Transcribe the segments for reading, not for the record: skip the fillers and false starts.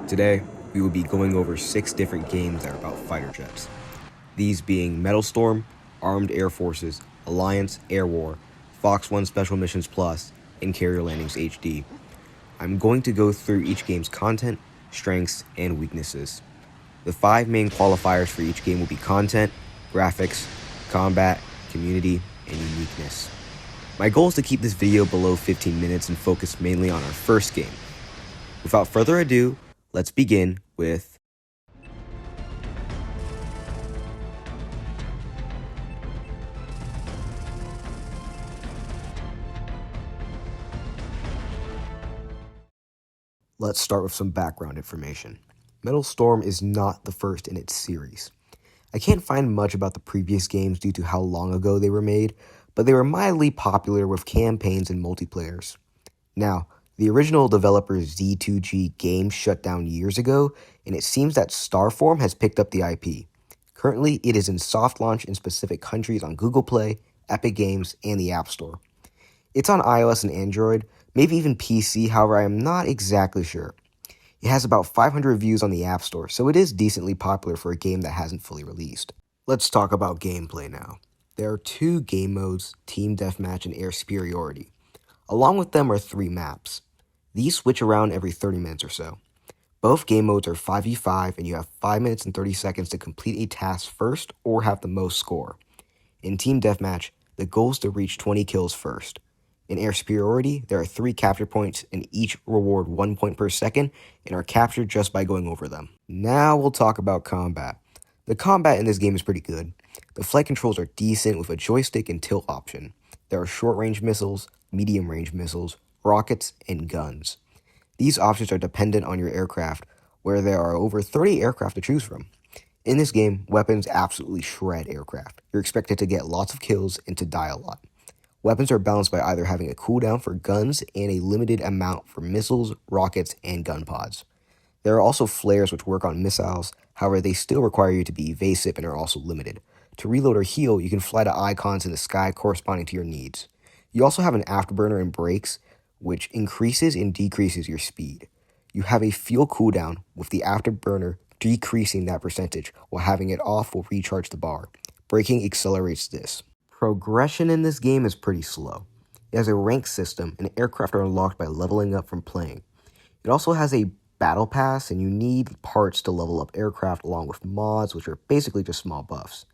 Today, we will be going over 6 different games that are about fighter jets. These being Metal Storm, Armed Air Forces, Alliance Air War, Fox 1 Special Missions Plus, and Carrier Landings HD. I'm going to go through each game's content, strengths, and weaknesses. The 5 main qualifiers for each game will be content, graphics, combat, community, and uniqueness. My goal is to keep this video below 15 minutes and focus mainly on our first game. Without further ado, let's begin with Let's start with some background information. Metal Storm is not the first in its series. I can't find much about the previous games due to how long ago they were made, but they were mildly popular with campaigns and multiplayers. Now, the original developer Z2G Games shut down years ago, and it seems that Starform has picked up the IP. Currently, it is in soft launch in specific countries on Google Play, Epic Games, and the App Store. It's on iOS and Android, maybe even PC, however I am not exactly sure. It has about 500 reviews on the App Store, so it is decently popular for a game that hasn't fully released. Let's talk about gameplay now. There are 2 game modes, Team Deathmatch and Air Superiority. Along with them are 3 maps. These switch around every 30 minutes or so. Both game modes are 5v5 and you have 5 minutes and 30 seconds to complete a task first or have the most score. In Team Deathmatch, the goal is to reach 20 kills first. In Air Superiority, there are 3 capture points and each reward 1 point per second and are captured just by going over them. Now we'll talk about combat. The combat in this game is pretty good. The flight controls are decent with a joystick and tilt option. There are short-range missiles, medium-range missiles, rockets, and guns. These options are dependent on your aircraft, where there are over 30 aircraft to choose from. In this game, weapons absolutely shred aircraft. You're expected to get lots of kills and to die a lot. Weapons are balanced by either having a cooldown for guns and a limited amount for missiles, rockets, and gun pods. There are also flares which work on missiles, however they still require you to be evasive and are also limited. To reload or heal, you can fly to icons in the sky corresponding to your needs. You also have an afterburner and brakes, which increases and decreases your speed. You have a fuel cooldown, with the afterburner decreasing that percentage, while having it off will recharge the bar. Braking accelerates this. Progression in this game is pretty slow. It has a rank system, and aircraft are unlocked by leveling up from playing. It also has a battle pass, and you need parts to level up aircraft along with mods, which are basically just small buffs.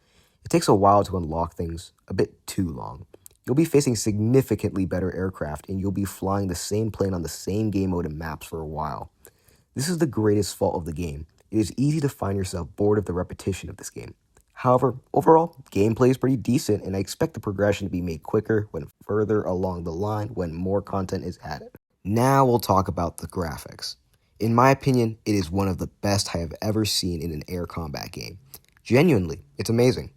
It takes a while to unlock things, a bit too long. You'll be facing significantly better aircraft, and you'll be flying the same plane on the same game mode and maps for a while. This is the greatest fault of the game. It is easy to find yourself bored of the repetition of this game. However, overall, gameplay is pretty decent, and I expect the progression to be made quicker when further along the line when more content is added. Now we'll talk about the graphics. In my opinion, it is one of the best I have ever seen in an air combat game. Genuinely, it's amazing.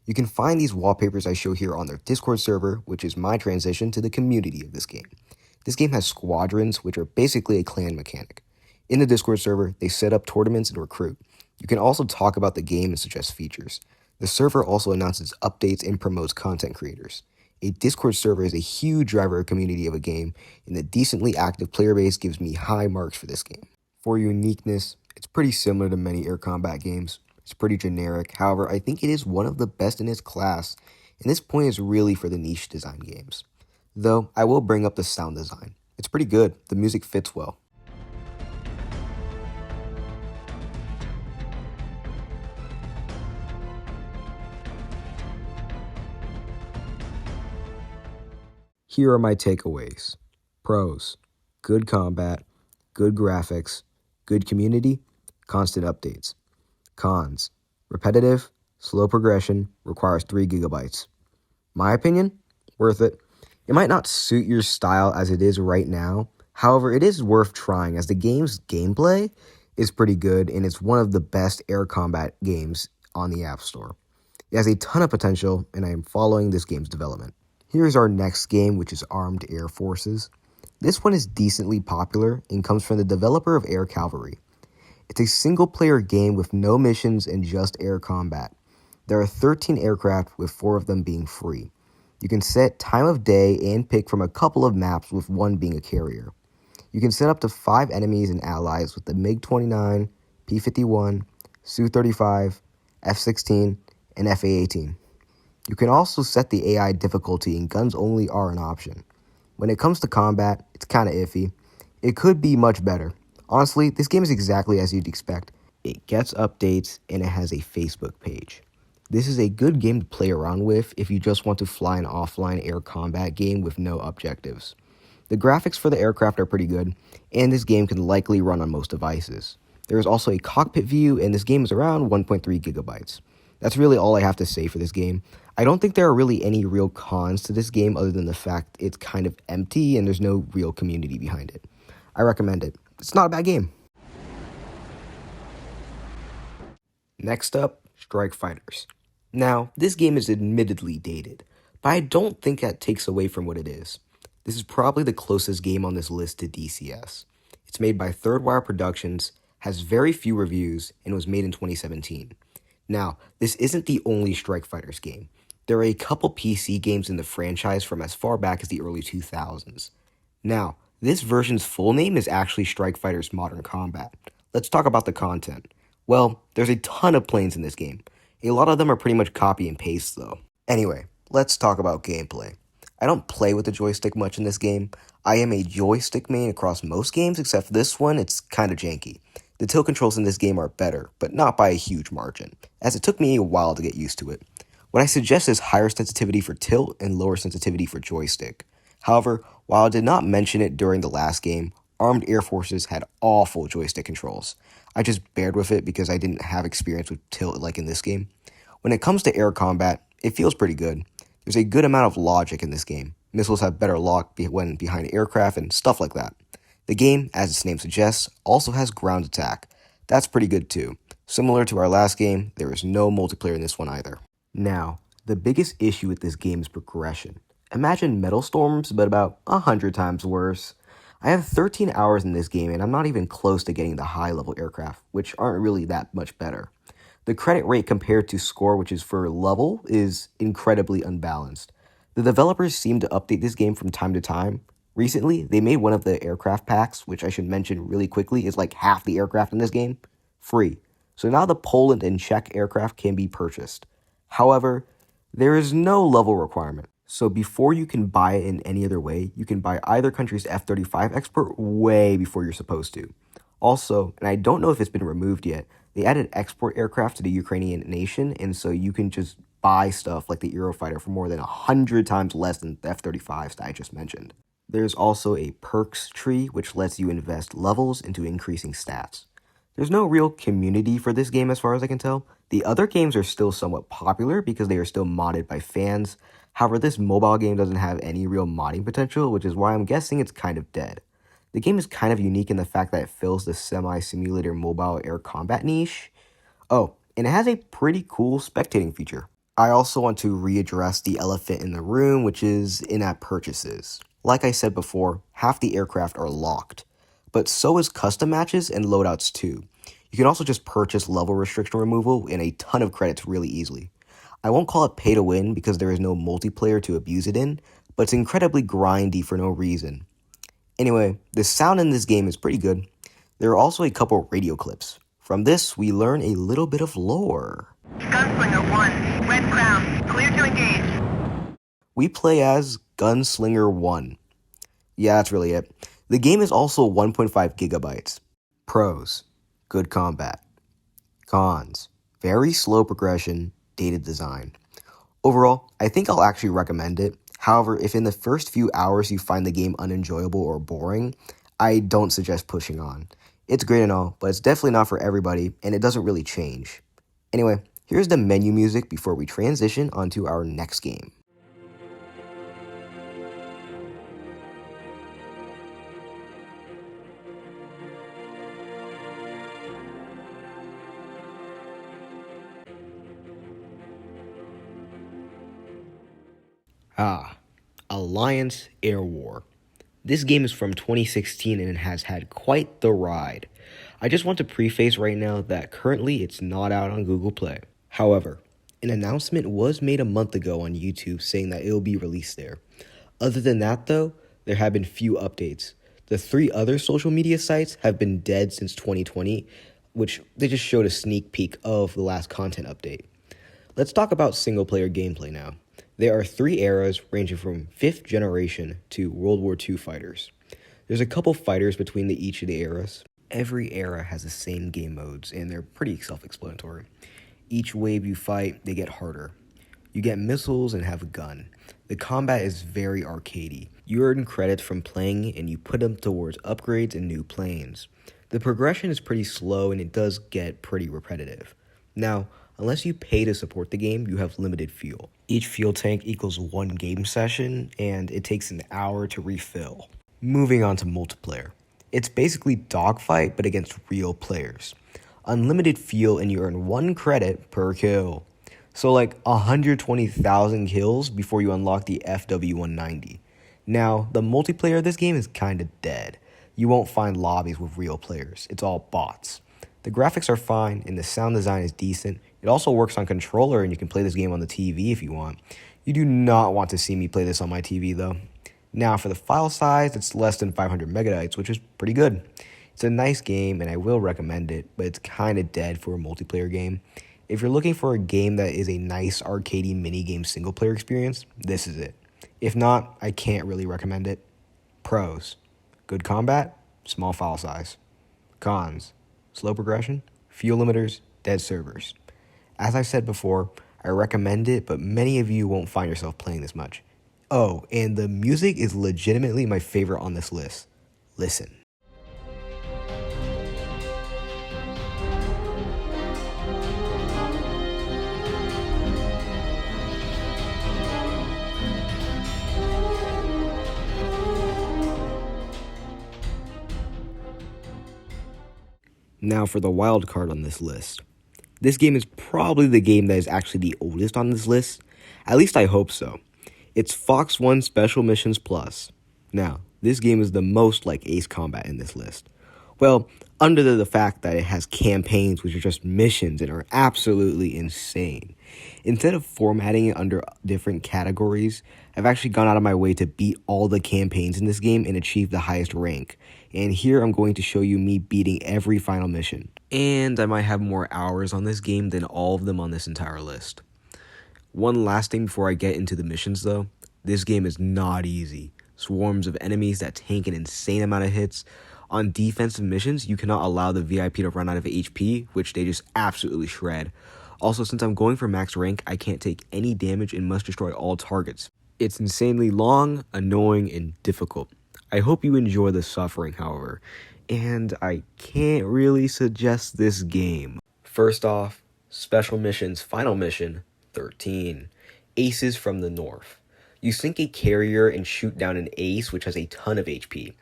You can find these wallpapers I show here on their Discord server, which is my transition to the community of this game. This game has squadrons, which are basically a clan mechanic. In the Discord server, they set up tournaments and recruit. You can also talk about the game and suggest features. The server also announces updates and promotes content creators. A Discord server is a huge driver of community of a game, and the decently active player base gives me high marks for this game. For uniqueness, it's pretty similar to many air combat games. It's pretty generic, however, I think it is one of the best in its class, and this point is really for the niche design games. Though, I will bring up the sound design. It's pretty good, the music fits well. Here are my takeaways. Pros: good combat, good graphics, good community, constant updates. Cons: repetitive, slow progression, requires 3 gigabytes. My opinion? Worth it. It might not suit your style as it is right now, however, it is worth trying as the game's gameplay is pretty good and it's one of the best air combat games on the App Store. It has a ton of potential and I am following this game's development. Here's our next game, which is Armed Air Forces. This one is decently popular and comes from the developer of Air Cavalry. It's a single-player game with no missions and just air combat. There are 13 aircraft, with 4 of them being free. You can set time of day and pick from a couple of maps, with one being a carrier. You can set up to 5 enemies and allies with the MiG-29, P-51, Su-35, F-16, and FA-18. You can also set the AI difficulty, and guns only are an option. When it comes to combat, it's kinda iffy. It could be much better. Honestly, this game is exactly as you'd expect. It gets updates, and it has a Facebook page. This is a good game to play around with if you just want to fly an offline air combat game with no objectives. The graphics for the aircraft are pretty good, and this game can likely run on most devices. There is also a cockpit view, and this game is around 1.3 gigabytes. That's really all I have to say for this game. I don't think there are really any real cons to this game other than the fact it's kind of empty and there's no real community behind it. I recommend it. It's not a bad game. Next up, Strike Fighters. Now, this game is admittedly dated, but I don't think that takes away from what it is. This is probably the closest game on this list to DCS. It's made by Third Wire Productions, has very few reviews, and was made in 2017. Now, this isn't the only Strike Fighters game. There are a couple PC games in the franchise from as far back as the early 2000s. Now, this version's full name is actually Strike Fighters Modern Combat. Let's talk about the content. Well, there's a ton of planes in this game. A lot of them are pretty much copy and paste though. Anyway, let's talk about gameplay. I don't play with the joystick much in this game. I am a joystick main across most games except for this one, it's kinda janky. The tilt controls in this game are better, but not by a huge margin, as it took me a while to get used to it. What I suggest is higher sensitivity for tilt and lower sensitivity for joystick. However, while I did not mention it during the last game, Armed Air Forces had awful joystick controls. I just bared with it because I didn't have experience with tilt like in this game. When it comes to air combat, it feels pretty good. There's a good amount of logic in this game. Missiles have better lock when behind aircraft and stuff like that. The game, as its name suggests, also has ground attack. That's pretty good too. Similar to our last game, there is no multiplayer in this one either. Now, the biggest issue with this game is progression. Imagine Metal Storms, but about 100 times worse. I have 13 hours in this game and I'm not even close to getting the high level aircraft, which aren't really that much better. The credit rate compared to score, which is for level, is incredibly unbalanced. The developers seem to update this game from time to time. Recently, they made one of the aircraft packs, which I should mention really quickly is like half the aircraft in this game, free. So now the Poland and Czech aircraft can be purchased. However, there is no level requirement. So before you can buy it in any other way, you can buy either country's F-35 export way before you're supposed to. Also, and I don't know if it's been removed yet, they added export aircraft to the Ukrainian nation, and so you can just buy stuff like the Eurofighter for more than 100 times less than the F-35s that I just mentioned. There's also a perks tree, which lets you invest levels into increasing stats. There's no real community for this game as far as I can tell. The other games are still somewhat popular because they are still modded by fans. However, this mobile game doesn't have any real modding potential, which is why I'm guessing it's kind of dead. The game is kind of unique in the fact that it fills the semi-simulator mobile air combat niche. Oh, and it has a pretty cool spectating feature. I also want to readdress the elephant in the room, which is in-app purchases. Like I said before, half the aircraft are locked, but so is custom matches and loadouts too. You can also just purchase level restriction removal and a ton of credits really easily. I won't call it pay to win because there is no multiplayer to abuse it in, but it's incredibly grindy for no reason. Anyway, the sound in this game is pretty good. There are also a couple radio clips. From this, we learn a little bit of lore. Gunslinger 1, Red Crown, clear to engage. We play as Gunslinger 1. Yeah, that's really it. The game is also 1.5 gigabytes. Pros: good combat. Cons: very slow progression, dated design. Overall, I think I'll actually recommend it. However, if in the first few hours you find the game unenjoyable or boring, I don't suggest pushing on. It's great and all, but it's definitely not for everybody, and it doesn't really change. Anyway, here's the menu music before we transition onto our next game. Alliance Air War. This game is from 2016 and it has had quite the ride. I just want to preface right now that currently it's not out on Google Play. However, an announcement was made a month ago on YouTube saying that it will be released there. Other than that though, there have been few updates. The 3 other social media sites have been dead since 2020, which they just showed a sneak peek of the last content update. Let's talk about single-player gameplay now. There are 3 eras ranging from 5th generation to World War II fighters. There's a couple fighters between each of the eras. Every era has the same game modes, and they're pretty self-explanatory. Each wave you fight, they get harder. You get missiles and have a gun. The combat is very arcadey. You earn credits from playing, and you put them towards upgrades and new planes. The progression is pretty slow, and it does get pretty repetitive. Now, unless you pay to support the game, you have limited fuel. Each fuel tank equals 1 game session, and it takes an hour to refill. Moving on to multiplayer. It's basically dogfight, but against real players. Unlimited fuel, and you earn 1 credit per kill. So like 120,000 kills before you unlock the FW190. Now, the multiplayer of this game is kinda dead. You won't find lobbies with real players. It's all bots. The graphics are fine, and the sound design is decent. It also works on controller, and you can play this game on the TV if you want. You do not want to see me play this on my TV, though. Now, for the file size, it's less than 500 megabytes, which is pretty good. It's a nice game, and I will recommend it, but it's kind of dead for a multiplayer game. If you're looking for a game that is a nice arcadey minigame single-player experience, this is it. If not, I can't really recommend it. Pros: good combat, small file size. Cons: slow progression, fuel limiters, dead servers. As I've said before, I recommend it, but many of you won't find yourself playing this much. Oh, and the music is legitimately my favorite on this list. Listen. Now for the wild card on this list. This game is probably the game that is actually the oldest on this list. At least I hope so. It's Fox 1 Special Missions Plus. Now, this game is the most like Ace Combat in this list. Well, under the fact that it has campaigns which are just missions and are absolutely insane. Instead of formatting it under different categories, I've actually gone out of my way to beat all the campaigns in this game and achieve the highest rank. And here I'm going to show you me beating every final mission. And I might have more hours on this game than all of them on this entire list. One last thing before I get into the missions though, this game is not easy. Swarms of enemies that tank an insane amount of hits. On defensive missions, you cannot allow the VIP to run out of HP, which they just absolutely shred. Also, since I'm going for max rank, I can't take any damage and must destroy all targets. It's insanely long, annoying, and difficult. I hope you enjoy the suffering, however, and I can't really suggest this game. First off, Special Missions Final Mission 13. Aces from the North. You sink a carrier and shoot down an ace which has a ton of HP.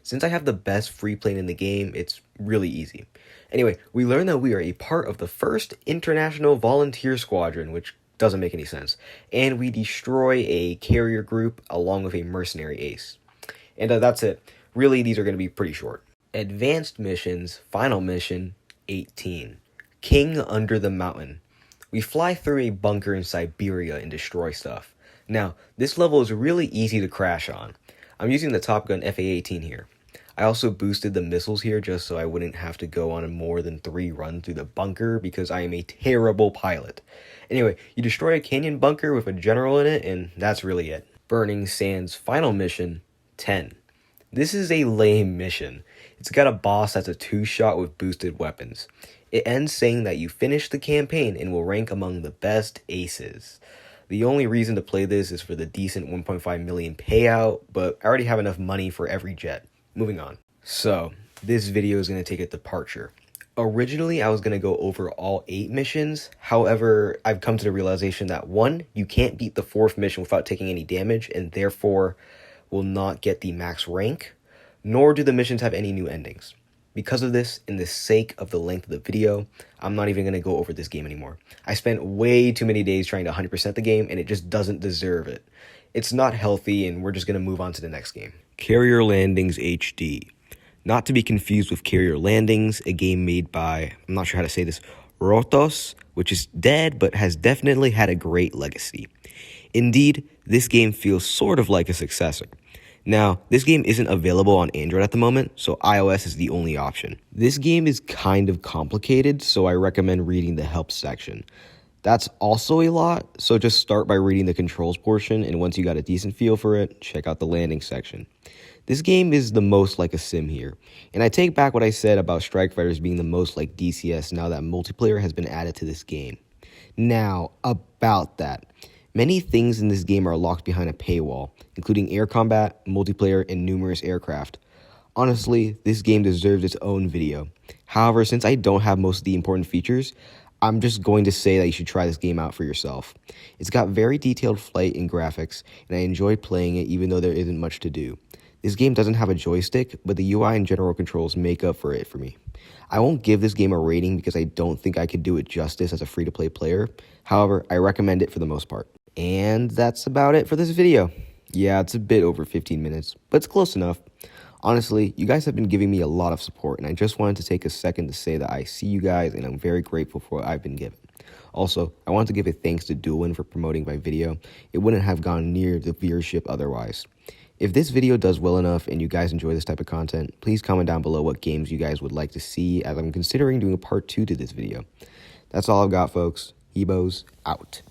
Since I have the best free plane in the game, it's really easy. Anyway, we learn that we are a part of the 1st International Volunteer Squadron, which doesn't make any sense, and we destroy a carrier group along with a mercenary ace. And that's it. Really, these are going to be pretty short. Advanced Missions Final Mission 18. King Under the Mountain. We fly through a bunker in Siberia and destroy stuff. Now, this level is really easy to crash on. I'm using the Top Gun FA-18 here. I also boosted the missiles here just so I wouldn't have to go on a more than 3 runs through the bunker because I am a terrible pilot. Anyway, you destroy a canyon bunker with a general in it, and that's really it. Burning Sands Final Mission 10. This is a lame mission. It's got a boss that's a 2-shot with boosted weapons. It ends saying that you finished the campaign and will rank among the best aces. The only reason to play this is for the decent 1.5 million payout, but I already have enough money for every jet. Moving on. So, this video is going to take a departure. Originally, I was going to go over all 8 missions. However, I've come to the realization that 1, you can't beat the 4th mission without taking any damage, and therefore will not get the max rank, nor do the missions have any new endings. Because of this, in the sake of the length of the video, I'm not even going to go over this game anymore. I spent way too many days trying to 100% the game, and it just doesn't deserve it. It's not healthy, and we're just going to move on to the next game. Carrier Landings HD. Not to be confused with Carrier Landings, a game made by, I'm not sure how to say this, Rotos, which is dead, but has definitely had a great legacy. Indeed, this game feels sort of like a successor. Now, this game isn't available on Android at the moment, so iOS is the only option. This game is kind of complicated, so I recommend reading the help section. That's also a lot, so just start by reading the controls portion, and once you got a decent feel for it, check out the landing section. This game is the most like a sim here, and I take back what I said about Strike Fighters being the most like DCS now that multiplayer has been added to this game. Now, about that. Many things in this game are locked behind a paywall, including air combat, multiplayer, and numerous aircraft. Honestly, this game deserves its own video. However, since I don't have most of the important features, I'm just going to say that you should try this game out for yourself. It's got very detailed flight and graphics, and I enjoy playing it even though there isn't much to do. This game doesn't have a joystick, but the UI and general controls make up for it for me. I won't give this game a rating because I don't think I could do it justice as a free-to-play player. However, I recommend it for the most part. And that's about it for this video. Yeah, it's a bit over 15 minutes, but it's close enough. Honestly, you guys have been giving me a lot of support, and I just wanted to take a second to say that I see you guys and I'm very grateful for what I've been given. Also, I want to give a thanks to Duelin for promoting my video. It wouldn't have gone near the viewership otherwise. If this video does well enough and you guys enjoy this type of content, please comment down below what games you guys would like to see, as I'm considering doing a part 2 to this video. That's all I've got, folks. Hebos out.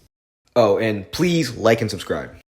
Oh, and please like and subscribe.